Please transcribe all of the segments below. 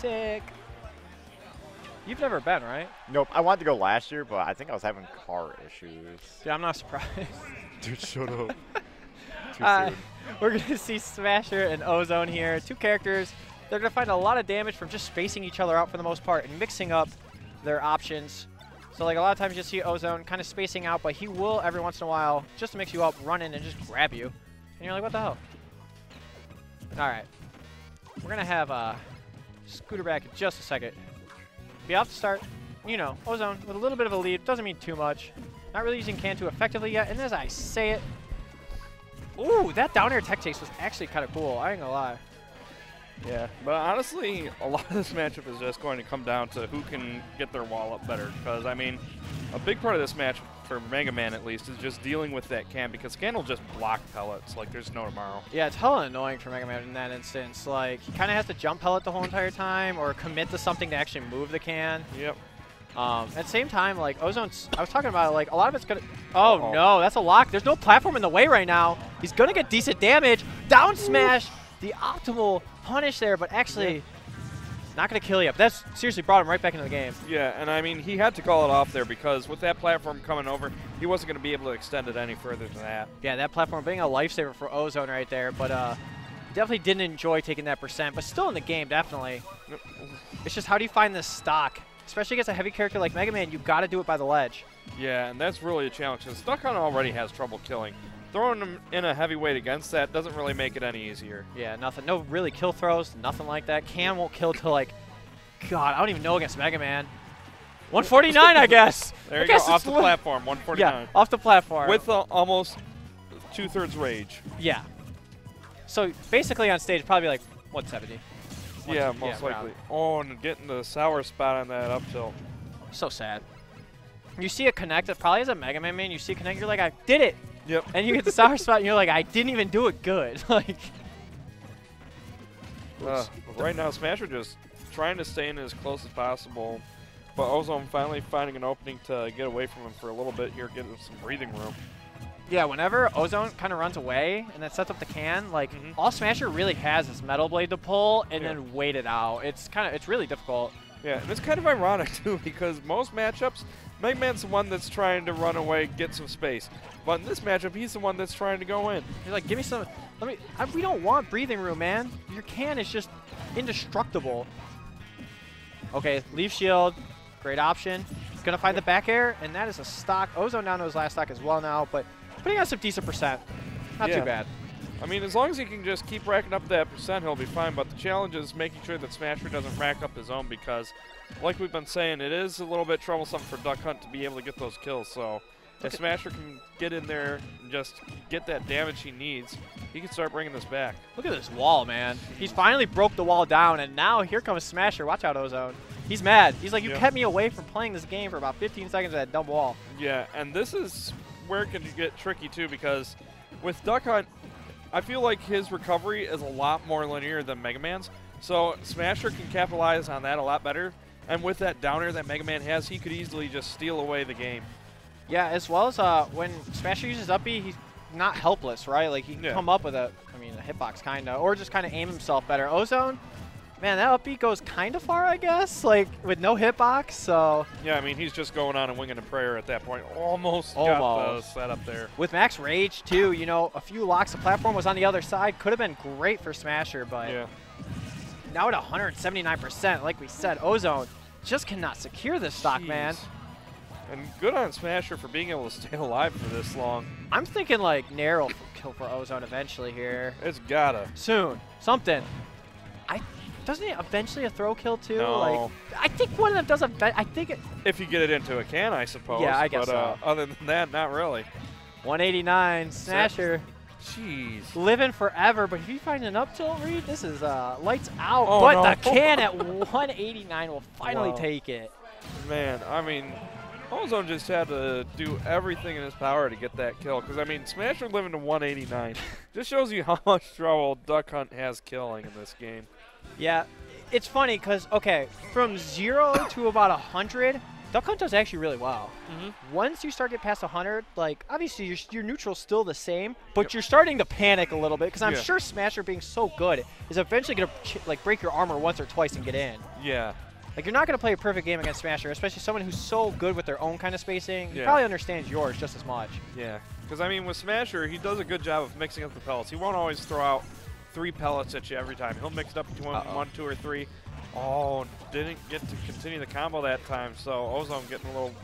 Sick. You've never been, right? Nope. I wanted to go last year, but I think I was having car issues. Yeah, I'm not surprised. Dude, shut up. Too soon. We're going to see Smasher and Ozone here. Two characters. They're going to find a lot of damage from just spacing each other out for the most part and mixing up their options. So, like, a lot of times you see Ozone kind of spacing out, but he will, every once in a while, just to mix you up, run in and just grab you. And you're like, what the hell? All right. We're going to have Scooter back in just a second. Be off to start. You know, Ozone with a little bit of a lead. Doesn't mean too much. Not really using Can 2 effectively yet. And as I say it, ooh, that down air tech chase was actually kind of cool. I ain't gonna lie. Yeah, but honestly, a lot of this matchup is just going to come down to who can get their wall up better. Because, I mean, a big part of this match, for Mega Man at least, is just dealing with that Can. Because Can will just block pellets like there's no tomorrow. Yeah, it's hella annoying for Mega Man in that instance. Like, he kind of has to jump pellet the whole entire time or commit to something to actually move the Can. Yep. At the same time, like, Ozone's, I was talking about it, like, a lot of it's going to, oh, no, that's a lock. There's no platform in the way right now. He's going to get decent damage. Down smash, the optimal punish there, but actually not going to kill you. But that's seriously brought him right back into the game. Yeah, and I mean, he had to call it off there because with that platform coming over, he wasn't going to be able to extend it any further than that. Yeah, that platform being a lifesaver for Ozone right there, but definitely didn't enjoy taking that percent, but still in the game, definitely. It's just how do you find this stock? Especially against a heavy character like Mega Man, you got to do it by the ledge. Yeah, and that's really a challenge because Duck Hunt already has trouble killing. Throwing him in a heavyweight against that doesn't really make it any easier. Yeah, nothing. No really kill throws, nothing like that. Can won't kill till like, God, I don't even know against Mega Man. 149, I guess. There you go, off the platform, 149. Yeah, off the platform. With almost 2/3 rage. Yeah. So basically on stage, probably like 170. Yeah, most likely. Around. Oh, and getting the sour spot on that up tilt. So sad. You see a connect, probably as a Mega Man main, you see a connect, you're like, I did it. Yep. And you get the sour spot, and you're like, I didn't even do it good. Like. Right now, Smasher just trying to stay in as close as possible, but Ozone finally finding an opening to get away from him for a little bit here, get him some breathing room. Yeah, whenever Ozone kind of runs away and then sets up the Can, like all Smasher really has is Metal Blade to pull and then wait it out. It's really difficult. Yeah, and it's kind of ironic too because most matchups, Mega Man's the one that's trying to run away, get some space. But in this matchup, he's the one that's trying to go in. He's like, give me some. We don't want breathing room, man. Your Can is just indestructible. Okay, leave shield, great option. He's gonna find the back air, and that is a stock. Ozone down to his last stock as well now, but putting on some decent percent. Not too bad. I mean, as long as he can just keep racking up that percent, he'll be fine. But the challenge is making sure that Smasher doesn't rack up his own because, like we've been saying, it is a little bit troublesome for Duck Hunt to be able to get those kills. So if Smasher can get in there and just get that damage he needs, he can start bringing this back. Look at this wall, man. He's finally broke the wall down, and now here comes Smasher. Watch out, Ozone. He's mad. He's like, you kept me away from playing this game for about 15 seconds with that dumb wall. Yeah, and this is where it can get tricky, too, because with Duck Hunt, I feel like his recovery is a lot more linear than Mega Man's. So Smasher can capitalize on that a lot better. And with that downer that Mega Man has, he could easily just steal away the game. Yeah, as well as when Smasher uses up B, he's not helpless, right? Like, he can come up with a hitbox, kind of, or just kind of aim himself better. Ozone, man, that up B goes kind of far, I guess, like, with no hitbox, so. Yeah, I mean, he's just going on and winging a prayer at that point. Almost got the setup there. With max rage, too, you know, a few locks. The platform was on the other side. Could have been great for Smasher, but now at 179%, like we said, Ozone just cannot secure this stock, man. And good on Smasher for being able to stay alive for this long. I'm thinking, like, Nair will kill for Ozone eventually here. It's gotta. Soon. Something. Doesn't he eventually a throw kill, too? No. Like, I think one of them does I think it. If you get it into a Can, I suppose. Yeah, I guess so. Other than that, not really. 189, Smasher. Jeez. Living forever, but if you find an up tilt read, this is lights out. Oh, but no. the Can at 189 will finally take it. Man, I mean, Ozone just had to do everything in his power to get that kill. Because, I mean, Smasher living to 189 just shows you how much trouble Duck Hunt has killing in this game. Yeah, it's funny because, okay, from 0 to about 100, Duck Hunt does actually really well. Mm-hmm. Once you start getting past 100, like, obviously your neutral's still the same, but you're starting to panic a little bit, because I'm sure Smasher being so good is eventually going to, like, break your armor once or twice and get in. Yeah. Like, you're not going to play a perfect game against Smasher, especially someone who's so good with their own kind of spacing. He probably understands yours just as much. Yeah. Because, I mean, with Smasher, he does a good job of mixing up the pellets. He won't always throw out 3 pellets at you every time. He'll mix it up between 1, 2, or 3. Oh, didn't get to continue the combo that time, so Ozone getting a little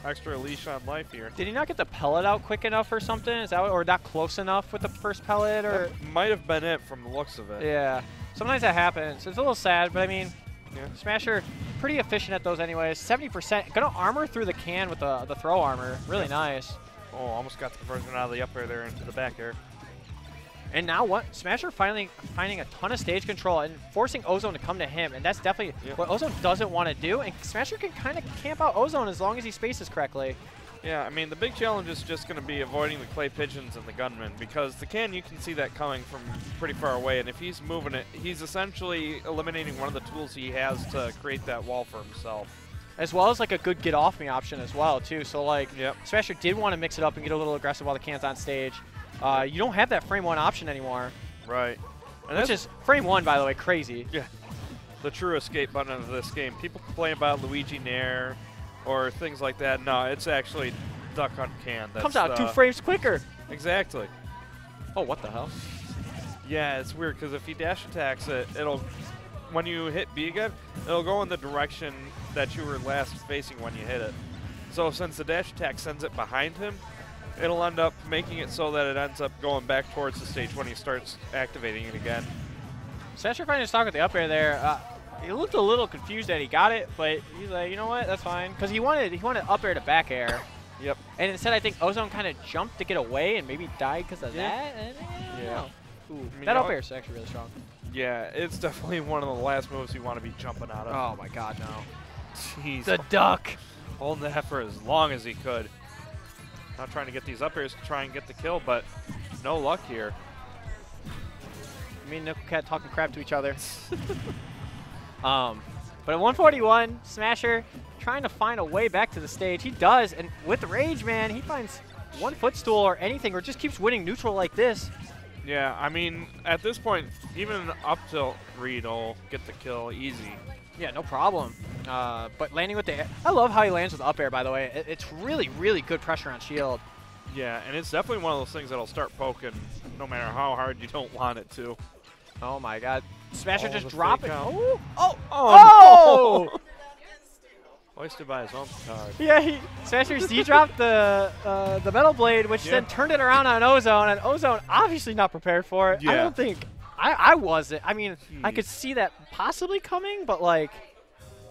extra leash on life here. Did he not get the pellet out quick enough or something? Is that or not close enough with the first pellet? Or that might have been it from the looks of it. Yeah. Sometimes that happens. It's a little sad, but I mean, Smasher, pretty efficient at those anyways. 70%. Gonna armor through the can with the throw armor. Really nice. Oh, almost got the conversion out of the up air there into the back air. And now what? Smasher finally finding a ton of stage control and forcing Ozone to come to him. And that's definitely what Ozone doesn't want to do. And Smasher can kind of camp out Ozone as long as he spaces correctly. Yeah, I mean, the big challenge is just going to be avoiding the clay pigeons and the gunman, because the can, you can see that coming from pretty far away, and if he's moving it, he's essentially eliminating one of the tools he has to create that wall for himself. As well as like a good get off me option as well too. So like Smasher did want to mix it up and get a little aggressive while the can's on stage. You don't have that frame 1 option anymore. Right. And which is frame 1, by the way, crazy. Yeah. The true escape button of this game. People complain about Luigi Nair or things like that. No, it's actually Duck Hunt can. That's, comes out 2 frames quicker. Exactly. Oh, what the hell? Yeah, it's weird because if he dash attacks it, it'll, when you hit B again, it'll go in the direction that you were last facing when you hit it. So since the dash attack sends it behind him, it'll end up making it so that it ends up going back towards the stage when he starts activating it again. Smasher finding his stock with the up air there. He looked a little confused that he got it, but he's like, you know what, that's fine. Because he wanted up air to back air. Yep. And instead, I think Ozone kind of jumped to get away and maybe died because of that. Yeah. Ooh, I mean, that up air is actually really strong. Yeah, it's definitely one of the last moves you want to be jumping out of. Oh my god, no. Jeez. The duck. Holding that for as long as he could. Not trying to get these up airs to try and get the kill, but no luck here. Me and Nickel Cat talking crap to each other. But at 141, Smasher trying to find a way back to the stage. He does, and with Rage, man, he finds one footstool or anything, or just keeps winning neutral like this. Yeah, I mean, at this point, even an up tilt read will get the kill easy. Yeah, no problem. But landing with the air. I love how he lands with up air, by the way. It's really, really good pressure on shield. Yeah, and it's definitely one of those things that'll start poking no matter how hard you don't want it to. Oh my god. Smasher just the drop it. fake out. Oh! Oh! Oh! Oh! Wasted by his own card. Yeah, Smasher Z-dropped the Metal Blade, which then turned it around on Ozone, and Ozone obviously not prepared for it. Yeah. I don't think I wasn't. I mean, I could see that possibly coming, but like,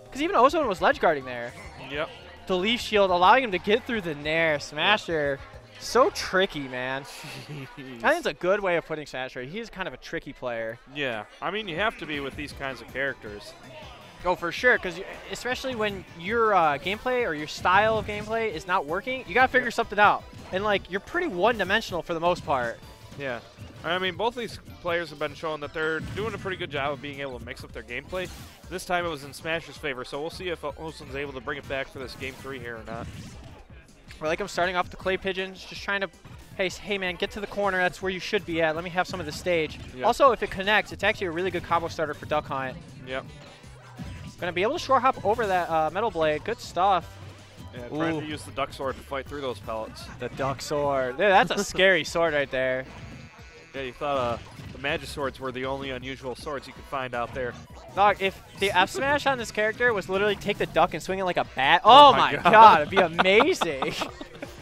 because even Ozone was ledge guarding there. Yep. The leaf shield allowing him to get through the Nair. Smasher, so tricky, man. I think it's a good way of putting Smasher. He's kind of a tricky player. Yeah, I mean, you have to be with these kinds of characters. Oh, for sure, because especially when your gameplay or your style of gameplay is not working, you got to figure something out. And, like, you're pretty one-dimensional for the most part. Yeah. I mean, both these players have been showing that they're doing a pretty good job of being able to mix up their gameplay. This time it was in Smasher's favor, so we'll see if Ozone's able to bring it back for this Game 3 here or not. I like him starting off the clay pigeons, just trying to, hey man, get to the corner. That's where you should be at. Let me have some of the stage. Yep. Also, if it connects, it's actually a really good combo starter for Duck Hunt. Yep. Gonna be able to short hop over that Metal Blade. Good stuff. Yeah, trying to use the Duck Sword to fight through those pellets. The Duck Sword. Yeah, that's a scary sword right there. Yeah, you thought the Magic Swords were the only unusual swords you could find out there. Dog, if the F smash on this character was literally take the duck and swing it like a bat, oh my god, it'd be amazing.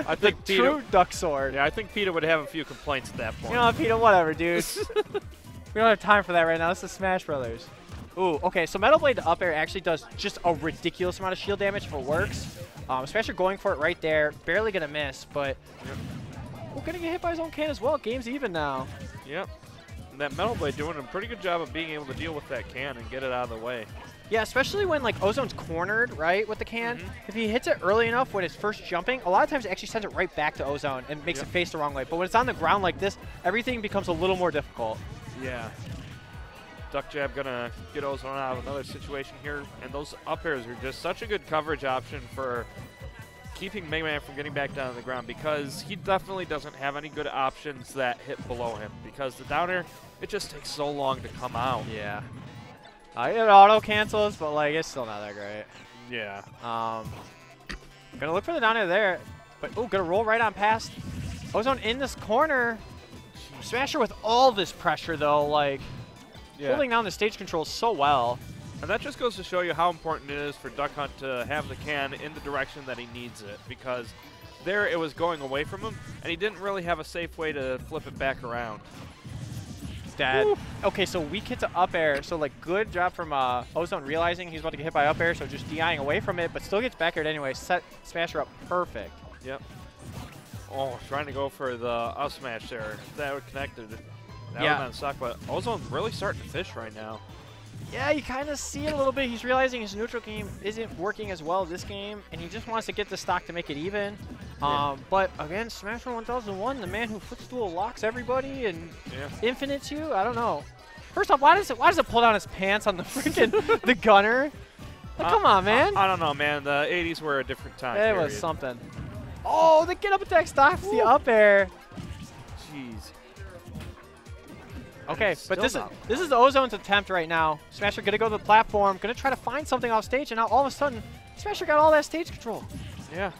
I think the true Duck Sword. Yeah, I think PETA would have a few complaints at that point. You know what, PETA, whatever, dude. We don't have time for that right now. This is Smash Brothers. Ooh, okay, so Metal Blade to up air actually does just a ridiculous amount of shield damage if it works. Smasher going for it right there. Barely going to miss, but we're going to get hit by his own can as well. Game's even now. Yep. And that Metal Blade doing a pretty good job of being able to deal with that can and get it out of the way. Yeah, especially when like Ozone's cornered, right, with the can. If he hits it early enough when it's first jumping, a lot of times it actually sends it right back to Ozone and makes it face the wrong way. But when it's on the ground like this, everything becomes a little more difficult. Yeah. duck jab gonna get Ozone out of another situation here, and those up airs are just such a good coverage option for keeping Mega Man from getting back down to the ground, because he definitely doesn't have any good options that hit below him, because the down air, it just takes so long to come out. Yeah. It auto cancels, but like it's still not that great. Yeah. Gonna look for the down air there, but gonna roll right on past. Ozone in this corner. Smasher with all this pressure though, like holding down the stage controls so well. And that just goes to show you how important it is for Duck Hunt to have the can in the direction that he needs it, because there it was going away from him, and he didn't really have a safe way to flip it back around. Dad. Okay, so weak hit to up air. So like good job from Ozone realizing he's about to get hit by up air, so just DIing away from it, but still gets back aired anyway. Set Smasher up perfect. Yep. Oh, trying to go for the up smash there. If that would connected, that would have been stuck, but Ozone's really starting to fish right now. Yeah, you kind of see it a little bit. He's realizing his neutral game isn't working as well this game, and he just wants to get the stock to make it even. But again, Smasher1001, the man who footstool locks everybody and infinites you. I don't know. First off, why does it pull down his pants on the freaking the gunner? Like, come on, man. I don't know, man. The 80s were a different time. It was something. Oh, the get up attack stops the up air. Jeez. Okay, but this is Ozone's attempt right now. Smasher gonna go to the platform, gonna try to find something off stage, and now all of a sudden, Smasher got all that stage control. Yeah,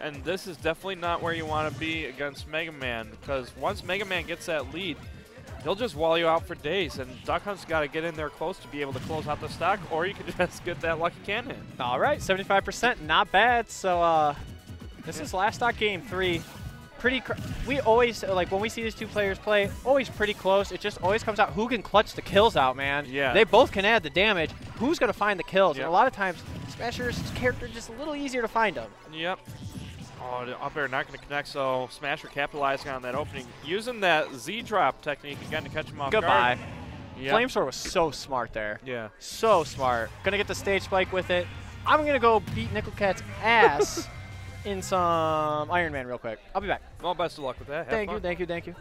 and this is definitely not where you want to be against Mega Man, because once Mega Man gets that lead, he'll just wall you out for days, and Duck Hunt's got to get in there close to be able to close out the stock, or you can just get that lucky can hit. All right, 75%, not bad. So this is last stock game 3. We always, like, when we see these two players play, always pretty close. It just always comes out who can clutch the kills out, man. Yeah. They both can add the damage. Who's going to find the kills? Yep. And a lot of times, Smasher's character just a little easier to find them. Yep. Oh, the up air not going to connect, so Smasher capitalizing on that opening. Using that Z-drop technique again to catch him off guard. Goodbye. Yep. Flamesword was so smart there. Yeah. So smart. Going to get the stage spike with it. I'm going to go beat Nickel Cat's ass in some Iron Man real quick. I'll be back. Well, best of luck with that. Have fun. Thank you.